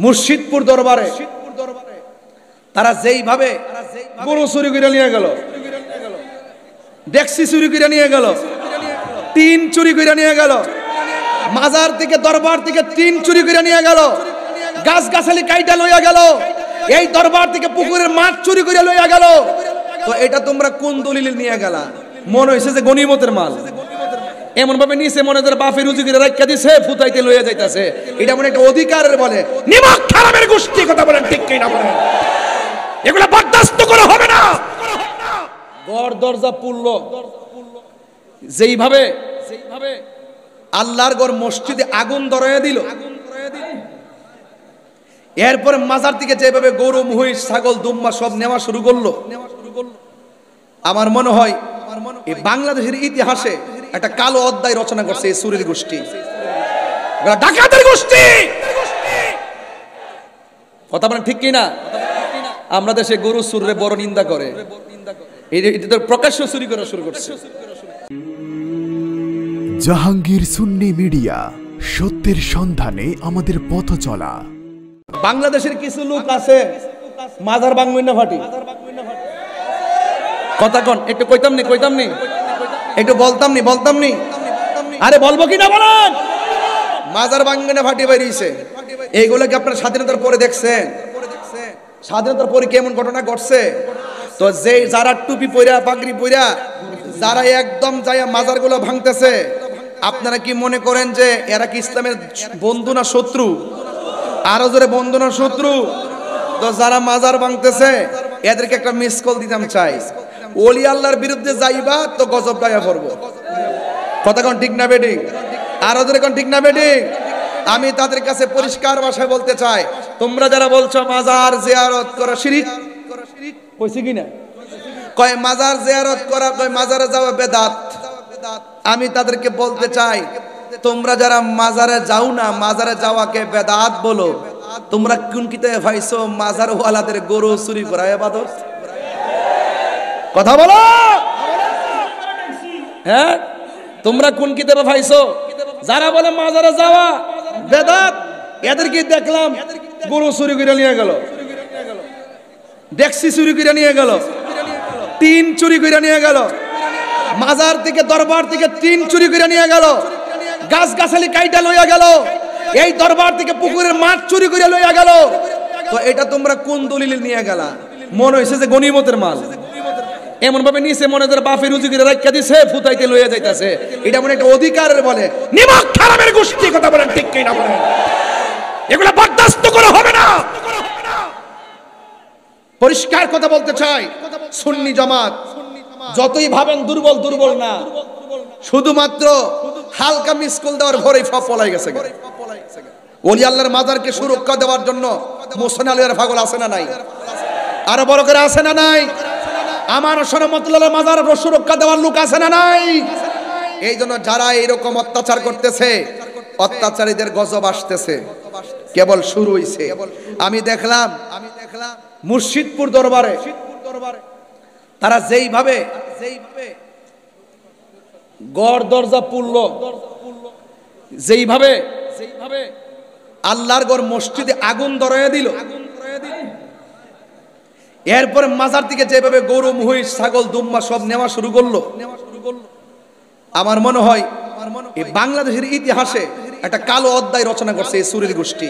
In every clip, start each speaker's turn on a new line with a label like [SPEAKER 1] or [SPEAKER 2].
[SPEAKER 1] মুর্শিদপুর দরবারে তারা যেইভাবে গরু চুরি করে নিয়ে গেল, ডেক্সি চুরি করে নিয়ে গেল, টিন চুরি করে নিয়ে গেল, মাজার থেকে দরবার থেকে টিন চুরি করে নিয়ে গেল, গাছ গাছালি কাইটা লইয়া গেল, এই দরবার থেকে পুকুরের মাছ চুরি করে লইয়া গেল। তো এটা তোমরা কোন দলিল নিয়ে গেলা? মনে হইছে যে গনিমতের মাল, এমন ভাবে নিছে মনে হয় বাপের রুজি করে রাখা দিছে, ফুটাইতে লইয়া যাইতাছে। এটা মনে একটা অধিকারের বলে, নিমক খারাপের গোষ্ঠী কথা বলেন, ঠিক কি না বলেন? এগুলা বরদাস্ত করা হবে না। ঘর দরজা পুরল, যেইভাবে আল্লাহর ঘর মসজিদে আগুন ধরাইয়া দিল, এরপরে মাজার থেকে যেভাবে গরু মহিষ ছাগল দুম্বা সব নেওয়া শুরু করলো, আমার মনে হয় এই বাংলাদেশের ইতিহাসে একটা কালো অধ্যায় রচনা করছে এই চুরির গোষ্ঠী, ডাকাতের গোষ্ঠী। কথা বলেন ঠিক কিনা? আমরা দেশে গরু চুরে বড় নিন্দা করে, এটা প্রকাশ্য চুরি করা শুরু করছে।
[SPEAKER 2] জাহাঙ্গীর সুন্নি মিডিয়া, সত্যের সন্ধানে আমাদের পথ চলা।
[SPEAKER 1] বাংলাদেশের কিছু লোক আছে মাজার ভাঙবেন না ফাটি, কথা কন একটু কইতাম নি একটু বলতাম নি আরে বলবো কিনা বলেন? মাজার ভাঙবেন না ফাটি বেরিয়েছে, এইগুলো কি আপনার স্বাধীনতার পরে দেখছেন? স্বাধীনতার পরে কেমন ঘটনা ঘটছে? তো যে যারা টুপি পইরা পাগড়ি পইরা যারা একদম যাইয়া মাজার গুলো ভাঙতেছে, আপনারা কি মনে করেন যে এরা কি ইসলামের বন্ধু না শত্রু? আরো জোরে বন্ধু না শত্রু? তো যারা মাজার ভাঙতেছে এদেরকে একটা মিস কল দিতাম চাই, ওলি আল্লাহর বিরুদ্ধে যাইবা তো গজব গায়া করবো। কথা কোন ঠিক না বেঠিক? আরো জোরে কোন ঠিক না বেঠিক? আমি তাদের কাছে পরিষ্কার ভাষায় বলতে চাই, তোমরা যারা বলছো মাজার জিয়ারত করা শিরক, কইছি কিনা? কয় মাজার জিয়ারত করা, কয় মাজারে যাওয়া বেদাত। আমি তাদেরকে বলতে চাই, তোমরা যারা মাজারে যাও না, মাজারে যাওয়াকে বেদাত বলো, তোমরা কোন কিতাবে পাইছো মাজার ওয়ালাদের গরু চুরি করা ইবাদত? কথা বলো। হ্যাঁ, তোমরা কোন কিতাবে পাইছো যারা বলে মাজারে যাওয়া বেদাত? এদেরকে দেখলাম গরু চুরি করে নিয়ে গেল, ডেক্সি চুরি করে নিয়ে গেল, টিন চুরি করে নিয়ে গেল, মাজার থেকে দরবার থেকে টিন চুরি করে নিয়ে গেল, গাছ গাছালি কাইটা লইয়া গেল, এই দরবার থেকে পুকুরের মাছ চুরি করে লইয়া গেল। তো এটা তোমরা কোন দলিল নিয়ে গেলা? মনে হইছে যে গনিমতের মাল, এমন ভাবে নিছে মনে হয় বাপের রুজি করে রাখা দিছে, ফুটাইতে লইয়া যাইতাছে। এটা মনে একটা অধিকারের বলে, নিমক খারাপের গোষ্ঠী কথা বলেন, ঠিক কি না বলেন? এগুলা বরদাস্ত করা হবে না। পরিষ্কার কথা বলতে চাই, সুন্নি জামাত যতই ভাবেন দুর্বল না, শুধুমাত্র হালকা মিসকল দেওয়ার ভরেই সব পলাই গেছে। ওলি আল্লাহর মাজারকে সুরক্ষা দেওয়ার জন্য মোহসেন আলীর পাগল আছে না নাই? আরো বড় করে আছে না নাই? আমার সনমতুল্লাহ মাজার সুরক্ষা দেওয়ার লোক আছে না নাই? এই জন্য যারা এইরকম অত্যাচার করতেছে, অত্যাচারীদের গজব আসতেছে, কেবল শুরু হইছে। আমি দেখলাম মুর্শিদপুর দরবারে তারা যেইভাবে ঘর দরজা পুরল, যেইভাবে আল্লাহর ঘর মসজিদে আগুন ধরাইয়া দিল, এরপরে মাজার থেকে যেভাবে গরু মহিষ ছাগল দুম্বা সব নেওয়া শুরু করলো, আমার মনে হয় এই বাংলাদেশের ইতিহাসে একটা কালো অধ্যায় রচনা করছে এই চুরির গোষ্ঠী,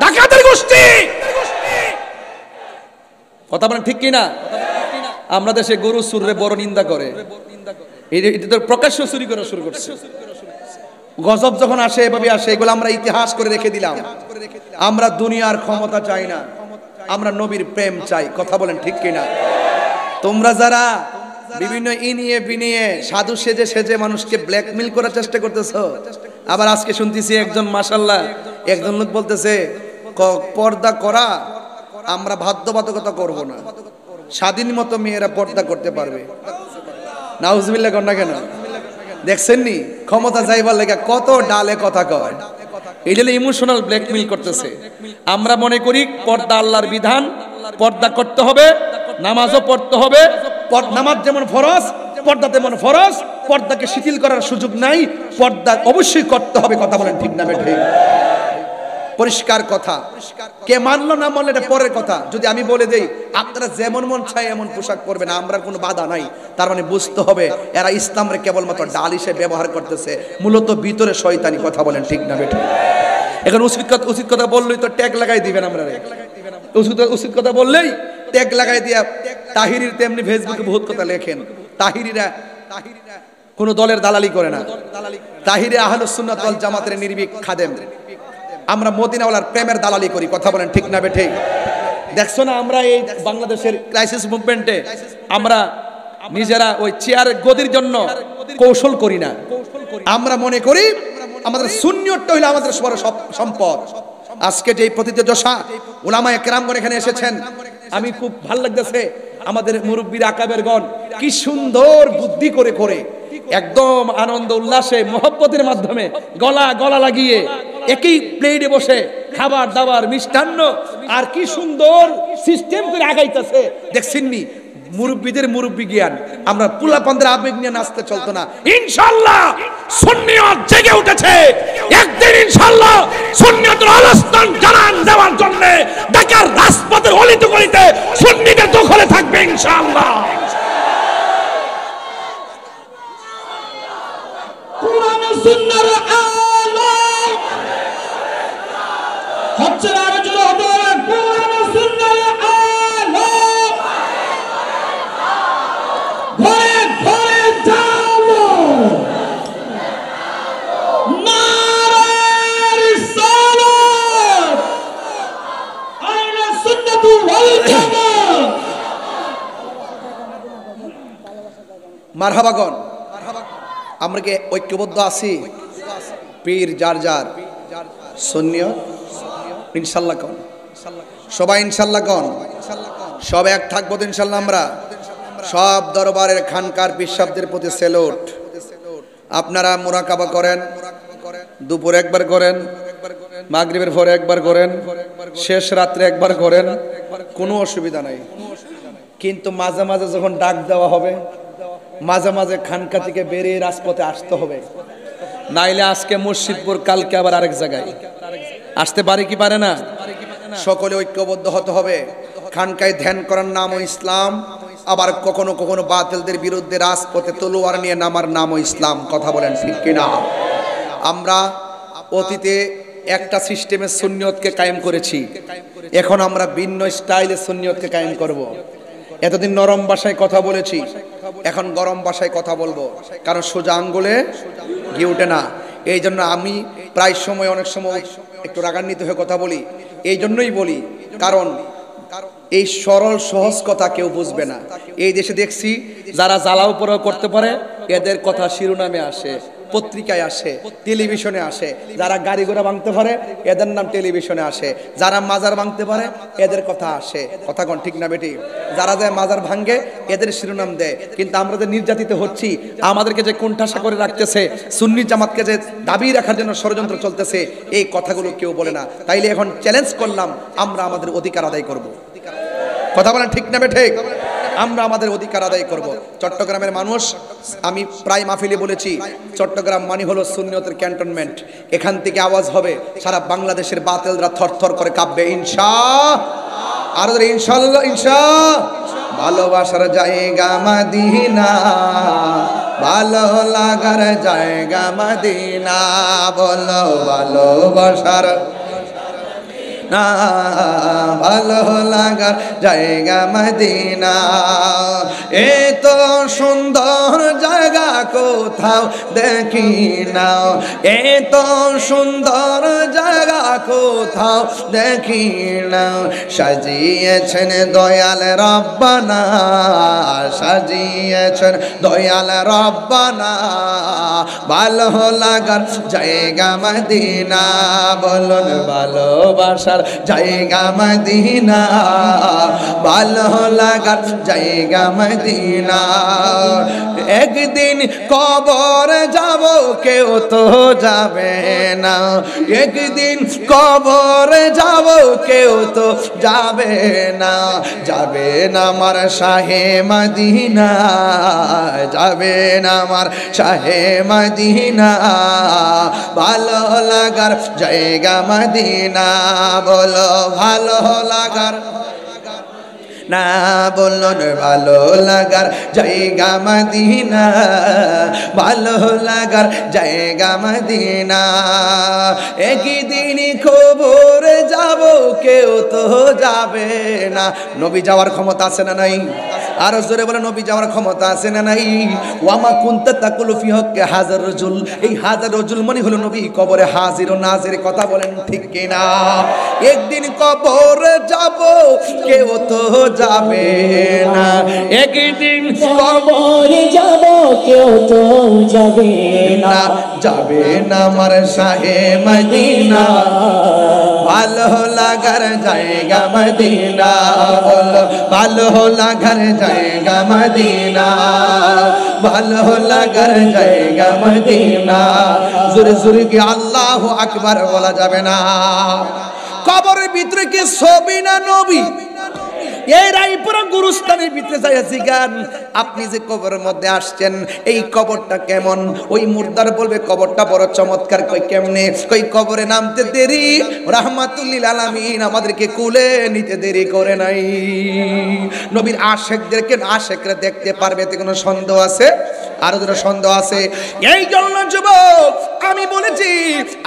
[SPEAKER 1] ডাকাতের গোষ্ঠী। কথা বলেন ঠিক কিনা? আমরা দেশে গরু চুরে বড় নিন্দা করে, এটা প্রকাশ্য চুরি করা শুরু করছে। গজব যখন আসে এভাবে আসে, এগুলো আমরা ইতিহাস করে রেখে দিলাম। আমরা দুনিয়ার ক্ষমতা চাই না, আমরা নবীর প্রেম চাই। কথা বলেন ঠিক কিনা? তোমরা যারা বিভিন্ন ইনিয়ে বিনিয়ে সাধু সেজে মানুষকে ব্ল্যাকমেল করার চেষ্টা করতেছো, আবার আজকে শুনতেছি একজন মাশাআল্লাহ একজন লোক বলতেছে পর্দা করা আমরা বাধ্যবাধকতা করব না, স্বাধীন মতো মেয়েরা পর্দা করতে পারবে। নাউজুবিল্লাহ কর না কেন? দেখছেন নি ক্ষমতা যাইবার লেগে কত ডালে কথা কয়, এই জন্য ইমোশনাল ব্ল্যাকমেল করতেছে। আমরা মনে করি পর্দা আল্লাহর বিধান, পর্দা করতে হবে, নামাজও পড়তে হবে। নামাজ যেমন ফরজ, পর্দা তেমন ফরজ, পর্দাকে শিথিল করার সুযোগ নাই, পর্দা অবশ্যই করতে হবে। কথা বলেন ঠিক না বেঠিক? পরিষ্কার কথা। কে মানলো না মানলো এটা পরের কথা। যদি আমি বলে দেই আপনারা যেমন মন চায় এমন পোশাক পরবেন, আমরা কোনো বাধা নাই, তার মানে বুঝতে হবে এরা ইসলামরে কেবলমাত্র ডাল হিসেবে ব্যবহার করতেছে, মূলত ভিতরে শয়তানি। কথা বলেন ঠিক না বেঠিক? এখন উচিত কথা বললেই তো ট্যাগ লাগাই দিবেন আমরা, উচিত কথা বললেই ট্যাগ লাগাই দিয়া। তাহিরির তেমনি ফেসবুকে বহুত কথা লেখেন। তাহিরিরা কোন দলের দালালি করে না, তাহিরে আহলুস সুন্নাত ওয়াল জামাতের নির্ভীক খাদেম। আমরা মদিনাওয়ালার প্রেমের দালালি করি। কথা বলেন ঠিক না বেঠিক? দেখছো না আমরা এই বাংলাদেশের ক্রাইসিস মুভমেন্টে আমরা নিজেরা ওই চেয়ার গদির জন্য কৌশল করি না। আমরা মনে করি আমাদের সুন্নিয়তটা হইলো আমাদের বড় সম্পদ। আজকে যে প্রতিযোজা উলামায়ে কেরামগণ এখানে এসেছেন, আমি খুব ভালো লাগতেছে। আমাদের মুরব্বীর আকাবেরগণ কি সুন্দর বুদ্ধি করে করে একদম আনন্দ উল্লাসে মোহব্বতের মাধ্যমে গলা লাগিয়ে একই প্লেটে বসে খাবার দাবার মিষ্টান্ন আর কি সুন্দর সিস্টেম করে আগাইতেছে। দেখছেননি মুরব্বীদের মুরব্বী জ্ঞান। আমরা পুলাপানদের আবেগ নিয়ে নাচতে চলতো না। ইনশাআল্লাহ সুন্নিয়ত জেগে উঠেছে। একদিন ইনশাআল্লাহ সুন্নিয়তের আলোচনা জানান দেওয়ার জন্য ঢাকার রাজপথের অলিতে গলিতে সুন্নিদের দখলে থাকবে ইনশাআল্লাহ।
[SPEAKER 3] কোরআন সুন্নাহর আলো হচ্ছে আরো জোরে হবে। কোরআন সুন্নাহর আলো ঘরে ঘরে জালো, নারে রিসালাত, আহলে সুন্নাত ওয়াল জামাত।
[SPEAKER 1] মারহাবাগণ, আমরা কি ঐক্যবদ্ধ আছি? পীর যার যার, সুন্নিয়ত ইনশাআল্লাহ কোন সবাই ইনশাআল্লাহ কোন সব এক থাকবো ইনশাআল্লাহ। আমরা সব দরবারের খানকার পিসাবদের প্রতি সেলুট। আপনারা মুরাকাবা করেন, দুপুর একবার করেন, মাগরিবের পরে একবার করেন, শেষ রাত্রে একবার করেন, কোনো অসুবিধা নাই। কিন্তু মাঝে মাঝে যখন ডাক দেওয়া হবে, মাঝে মাঝে খানকা থেকে বেরিয়ে রাজপথে আসতে হবে। নাইলে আজকে মসজিদপুর, কালকে আবার আরেক জায়গায় আসতে পারে কি পারে না? সকলে ঐক্যবদ্ধ হতে হবে। খানকায় ধ্যান করার নামও ইসলাম, আবার কখনো কখনো বাতিলদের বিরুদ্ধে রাজপথে তলোয়ার নিয়ে নামার নামও ইসলাম। কথা বলেন ঠিক কিনা? আমরা অতীতে একটা সিস্টেমের সুন্নিয়তকে কায়েম করেছি, এখন আমরা ভিন্ন স্টাইলে সুন্নিয়তকে কায়েম করব। এতদিন নরম ভাষায় কথা বলেছি, এখন গরম ভাষায় কথা বলবো, কারণ সোজা আঙ্গুলে ঘি ওঠে না। এই জন্য আমি প্রায় সময় অনেক সময় একটু রাগান্বিত হয়ে কথা বলি। এই জন্যই বলি কারণ এই সরল সহজ কথা কেউ বুঝবে না। এই দেশে দেখছি যারা জ্বালাও পোড়াও করতে পারে এদের কথা শিরোনামে আসে, পত্রিকায় আসে, টেলিভিশনে আসে। যারা গাড়ি ঘোড়া ভাঙতে পারে এদের নাম টেলিভিশনে আসে, যারা মাজার ভাঙতে পারে এদের কথা আসে। কথা কোন ঠিক না বেটি? যারা যায় মাজার ভাঙে এদের শিরোনাম দেয়। কিন্তু আমরা যে নির্যাতিত হচ্ছি, আমাদেরকে যে কোণঠাসা করে রাখতেছে, সুন্নি জামাতকে যে দাবি রাখার জন্য ষড়যন্ত্র চলতেছে, এই কথাগুলো কেউ বলে না। তাইলে এখন চ্যালেঞ্জ করলাম, আমরা আমাদের অধিকার আদায় করব। কথা বলেন ঠিক না বেঠিক? আমরা আমাদের অধিকার আদায় করব। চট্টগ্রামের মানুষ, আমি প্রায় মাহফিলে বলেছি, চট্টগ্রাম মানে হলো সুন্নিয়তের ক্যান্টনমেন্ট। এখান থেকে আওয়াজ হবে, সারা বাংলাদেশের বাতিলরা থরথর করে কাঁপবে। আর ইনশাআল্লাহ, ভালোবাসার জায়গা মদিনা, ভালো লাগার জায়গা মদিনা, বলো ভালোবাসার ভালো লাগার জায়গা মদিনা। এত সুন্দর জায়গা কোথাও দেখি না, এত সুন্দর জায়গা কোথাও দেখি না। সাজিয়েছেন দয়াল রব্বানা, সাজিয়েছেন দয়াল রব্বানা, ভালো লাগার জায়গা মদিনা, বলুন ভালোবাসার জায়গা মদিনা, ভালো লাগার জায়গা মদিনা। একদিন কবর যাব কেউ তো যাবে না, একদিন কবর যাব কেউ তো যাবে না, যাবে না আমার শাহে মদিনা, যাবে না আমার শাহে মদিনা, ভালো লাগার জায়গা মদিনা। বলো ভালো লাগার না, বলো ভালো লাগার জায়গা মদিনা, ভালো লাগার জায়গা মদিনা। একদিন কবর যাব কেউ তো যাবে না। নবী যাওয়ার ক্ষমতা আছে না নাই? আর জোরে বলে নবী যাওয়ার ক্ষমতা আছে না নাই? ওয়ামা কুনতা তাকুলু ফি হক্কে হাজার রাজুল, এই হাজার রাজুল মানে হলো নবী কবরে হাজির ও নাজির। কথা বলেন ঠিক কিনা? একদিন কবরে যাব কেউ তো যাবে না, একদিন
[SPEAKER 4] কবরে যাব কেউ তো যাবে না,
[SPEAKER 1] যাবে না আমার শাহে মদিনা, ভালো লাগার জায়গা মদিনা। বলো ভালো লাগার জায়গা মদিনা, ভালো লাগার জায়গা মদিনা। জোরে জোরে কি আল্লাহু আকবার বলা যাবে না? কবরের ভিতরে কি ছবি না নবী? এই রায়পুরা গুরুস্থানের ভিতরে যাইয়া জিগান, আপনি যে কবরের মধ্যে আসছেন এই কবরটা কেমন? ওই মুর্দার বলবে কবরটা বড় চমৎকার। কই কেমনে? কই কবরে নামতে দেরি রাহমাতুল্লিল আলামিন আমাদেরকে কুলে নিতে দেরি করে নাই। নবীর আশিকদেরকে আশিকরা দেখতে পারবে, এতে কোনো সন্দেহ আছে? আরো দুটো সন্দেহ আছে। এই জন্য যুবক আমি বলেছি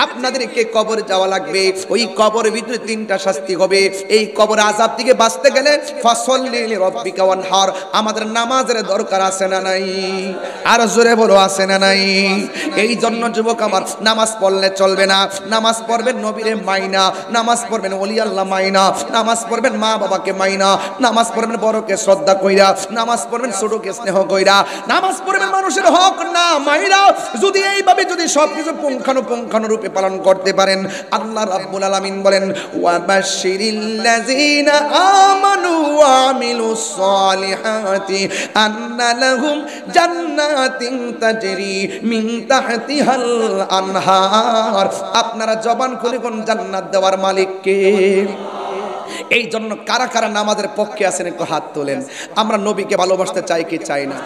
[SPEAKER 1] আপনাদেরকে কবরে যাওয়া লাগবে। ওই কবরের ভিতরে তিনটা শাস্তি হবে। এই কবর আযাব থেকে বাঁচতে গেলে ফাসাল্লি লিরাব্বিকা ওয়ানহার, আমাদের নামাজের দরকার আছে না নাই? আর জোরে বলো আছে না নাই? এই জন্য যুবক আমার নামাজ পড়লে চলবে না। নামাজ পড়বেন নবীরে মাইনা, নামাজ পড়বেন ওলি আল্লাহ মাইনা, নামাজ পড়বেন মা বাবাকে মাইনা, নামাজ পড়বেন বড়কে শ্রদ্ধা কইরা, নামাজ পড়বেন ছোটকে স্নেহ কইরা, নামাজ পড়বেন মানুষের হক না মাইরা। যদি এইভাবে যদি সবকিছু পুঙ্খানুপুঙ্খানু রূপে পালন করতে পারেন, আল্লাহ রাব্বুল আলামিন বলেন ওয়াবাশশিরিল্লাযীনা আমানু ওয়া আমিলুস সালিহাতি আন্না লাহুম জান্নাতিন তাজরি মিন তাহতিহাল আনহার। আপনারা জবান খুলে কোন জান্নাত দেওয়ার মালিক কে? এই জন্য কারা কারা নামাজের পক্ষে আছেন একটু হাত তোলেন। আমরা নবীকে ভালোবাসতে চাই কি চাই না?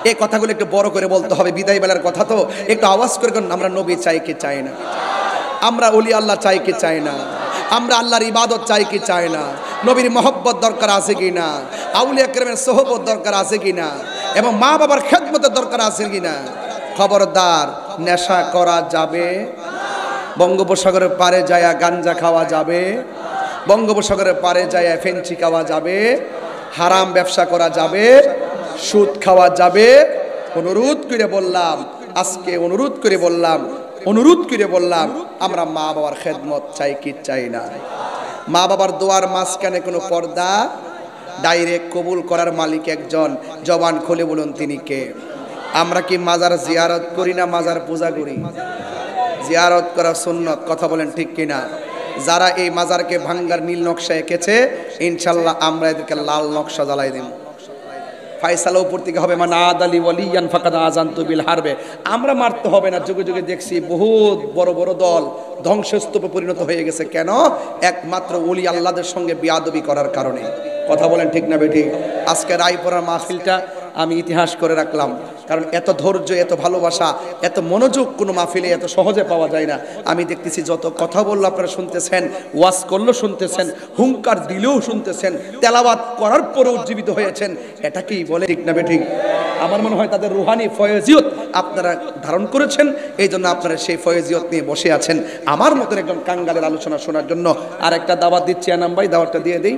[SPEAKER 1] এই কথাগুলো একটু বড় করে বলতে হবে, বিদায় বেলার কথা তো একটু আওয়াজ করে আমরা নবী চাই কি চাই না? আমরা ওলি আল্লাহ চাই কি চাই না? আমরা আল্লাহর ইবাদত চাই কি চাই না? নবীর মহব্বত দরকার আছে কি না? আউলিয়া কেরামের সোহবত দরকার আছে কি না? এবং মা বাবার খেদমতের দরকার আছে কি না? খবরদার, নেশা করা যাবে, বঙ্গোপসাগরের পারে যায়া গাঞ্জা খাওয়া যাবে, বঙ্গোপসাগরের পারে যায়া ফেঞ্চি খাওয়া যাবে, হারাম ব্যবসা করা যাবে, সুদ খাওয়া যাবে। অনুরোধ করে বললাম, আজকে অনুরোধ করে বললাম আমরা মা বাবার খেদমত চাই কি চাই না? মা বাবার দোয়ার মাঝখানে কোনো পর্দা? ডাইরেক্ট কবুল করার মালিক একজন, জবান খুলে বলুন তিনি কে? আমরা কি মাজার জিয়ারত করি না মাজার পূজা করি? জিয়ারত করা সুন্নত, কথা বলেন ঠিক কিনা? যারা এই মাজারকে ভাঙ্গার নীল নকশা এঁকেছে ইনশাল্লাহ আমরা এদেরকে লাল নকশা জ্বালাই দেব। ফায়সালা উপর থেকে হবে মান আদালি ওয়ালিয়ান ফাকাদ আযানতু বিল হারবে। আমরা মারতে হবে না। যুগে যুগে দেখছি বহুত বড় বড় দল ধ্বংসস্তূপে পরিণত হয়ে গেছে। কেন? একমাত্র ওলি আল্লাহদের সঙ্গে বিয়াদবি করার কারণে। কথা বলেন ঠিক না বেঠিক? আজকে রায়পুরার মাহফিলটা আমি ইতিহাস করে রাখলাম, কারণ এত ধৈর্য, এত ভালোবাসা, এত মনোযোগ কোনো মাহফিলে এত সহজে পাওয়া যায় না। আমি দেখতেছি যত কথা বললো আপনারা শুনতেছেন, ওয়াজ করলেও শুনতেছেন, হুঙ্কার দিলেও শুনতেছেন, তেলাওয়াত করার পরেও উজ্জীবিত হয়েছেন। এটাকেই বলে ঠিক না বেঠিক? আমার মনে হয় তাদের রুহানি ফয়েজিয়ত আপনারা ধারণ করেছেন, এই জন্য আপনারা সেই ফয়েজিয়ত নিয়ে বসে আছেন আমার মতন একজন কাঙ্গালের আলোচনা শোনার জন্য। আর একটা দাওয়াত দিচ্ছি, আনাম ভাই দাওয়াতটা দিয়ে দেই।